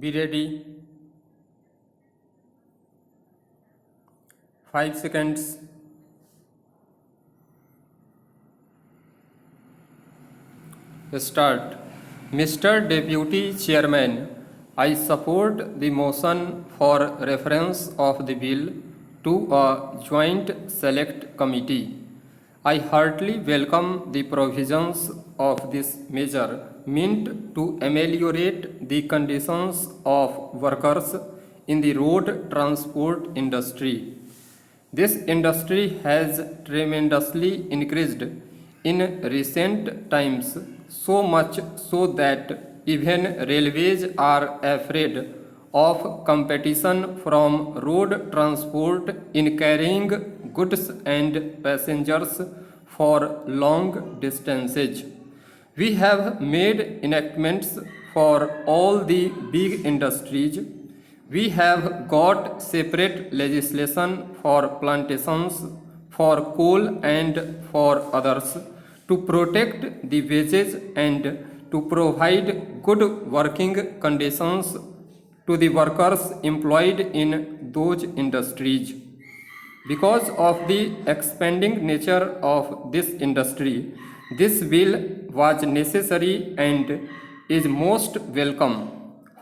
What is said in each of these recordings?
Be ready. 5 seconds. Start. Mr. Deputy Chairman, I support the motion for reference of the bill to a joint select committee. I heartily welcome the provisions of this measure meant to ameliorate the conditions of workers in the road transport industry. This industry has tremendously increased in recent times, so much so that even railways are afraid of competition from road transport in carrying goods and passengers for long distances. We have made enactments for all the big industries. We have got separate legislation for plantations, for coal and for others to protect the wages and to provide good working conditions to the workers employed in those industries. Because of the expanding nature of this industry, this bill was necessary and is most welcome.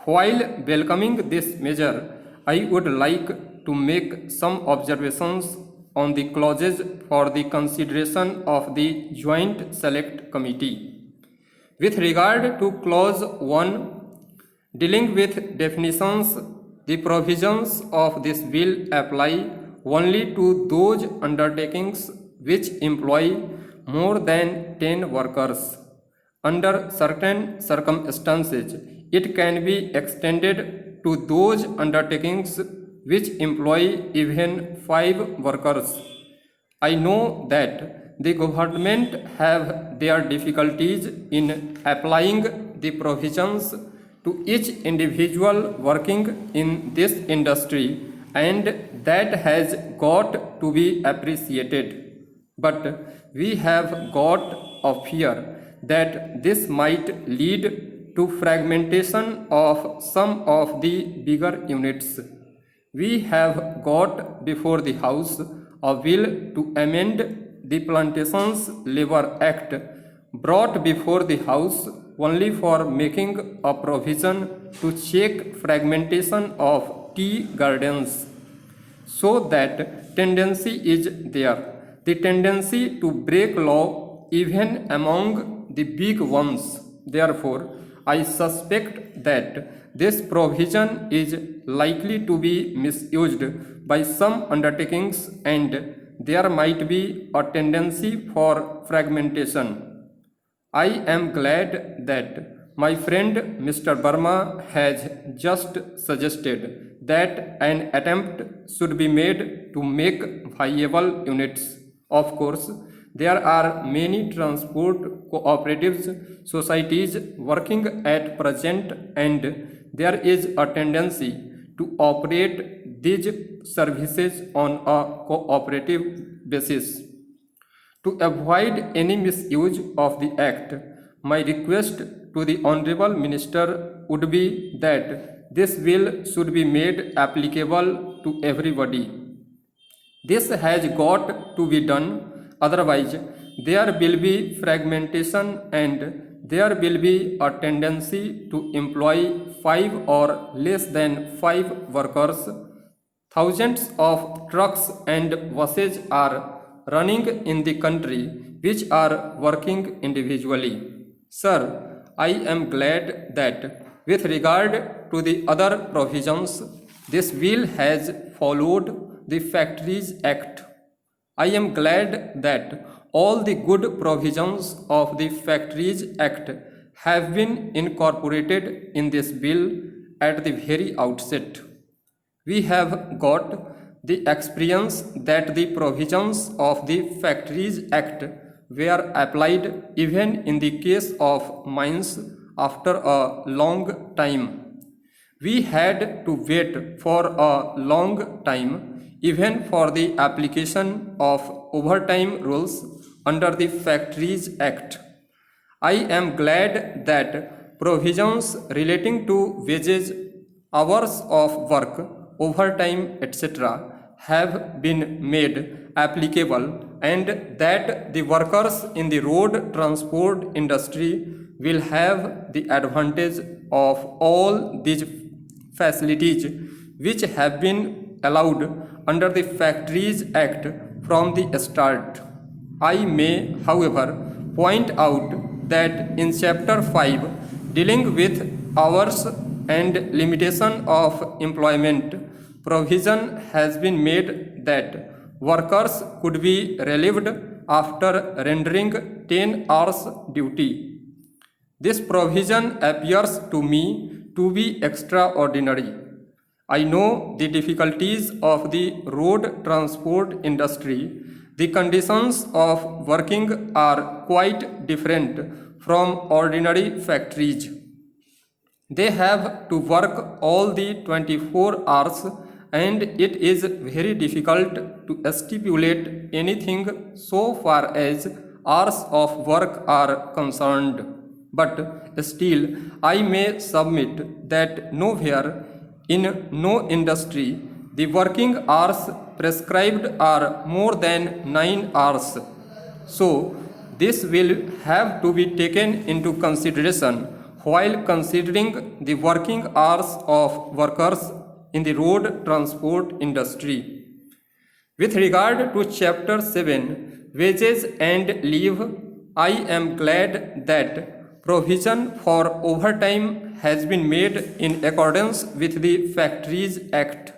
While welcoming this measure, I would like to make some observations on the clauses for the consideration of the Joint Select Committee. With regard to clause 1 dealing with definitions, the provisions of this bill apply only to those undertakings which employ more than 10 workers. Under certain circumstances, it can be extended to those undertakings which employ even 5 workers. I know that the government have their difficulties in applying the provisions to each individual working in this industry, and that has got to be appreciated. But we have got a fear that this might lead to fragmentation of some of the bigger units. We have got before the House a bill to amend the Plantations Labor Act brought before the House only for making a provision to check fragmentation of tea gardens. So that tendency is there, the tendency to break law even among the big ones. Therefore, I suspect that this provision is likely to be misused by some undertakings and there might be a tendency for fragmentation. I am glad that my friend Mr. Burma has just suggested that an attempt should be made to make viable units. Of course, there are many transport cooperatives societies working at present and there is a tendency to operate these services on a cooperative basis. To avoid any misuse of the Act, my request to the Honorable Minister would be that this bill should be made applicable to everybody. This has got to be done, otherwise, there will be fragmentation and there will be a tendency to employ 5 or less than 5 workers. Thousands of trucks and buses are running in the country which are working individually. Sir, I am glad that with regard to the other provisions, this bill has followed the Factories Act. I am glad that all the good provisions of the Factories Act have been incorporated in this bill at the very outset. We have got the experience that the provisions of the Factories Act were applied even in the case of mines after a long time. We had to wait for a long time even for the application of overtime rules under the Factories Act. I am glad that provisions relating to wages hours of work, overtime, etc., have been made applicable, and that the workers in the road transport industry will have the advantage of all these facilities which have been allowed under the Factories Act from the start. I may, however, point out that in Chapter 5, dealing with hours and limitation of employment, provision has been made that workers could be relieved after rendering 10 hours duty. This provision appears to me to be extraordinary. I know the difficulties of the road transport industry. The conditions of working are quite different from ordinary factories. They have to work all the 24 hours, and it is very difficult to stipulate anything so far as hours of work are concerned. But still, I may submit that nowhere in no industry the working hours prescribed are more than 9 hours. So, this will have to be taken into consideration while considering the working hours of workers in the road transport industry. With regard to Chapter 7, Wages and Leave, I am glad that provision for overtime has been made in accordance with the Factories Act.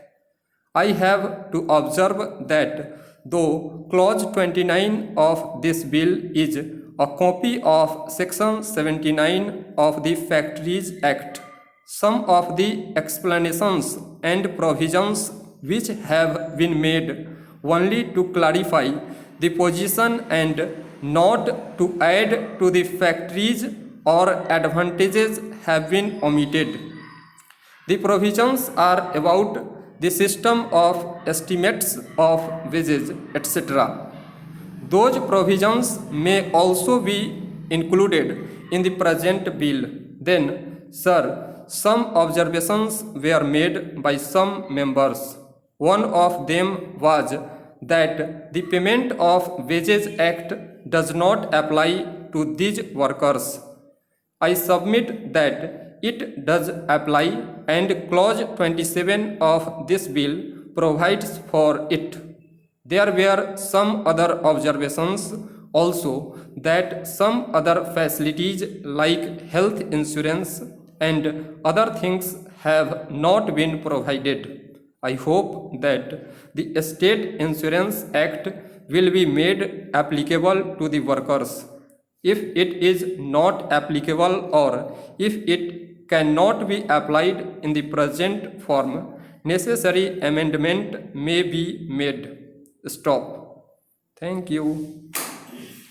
I have to observe that though Clause 29 of this bill is a copy of Section 79 of the Factories Act, some of the explanations and provisions which have been made only to clarify the position and not to add to the factories or advantages have been omitted. The provisions are about the system of estimates of wages, etc. Those provisions may also be included in the present bill. Then, sir, some observations were made by some members. One of them was that the Payment of Wages Act does not apply to these workers. I submit that it does apply, and Clause 27 of this bill provides for it. There were some other observations also that some other facilities like health insurance and other things have not been provided. I hope that the State Insurance Act will be made applicable to the workers. If it is not applicable or if it cannot be applied in the present form, necessary amendment may be made. Stop. Thank you.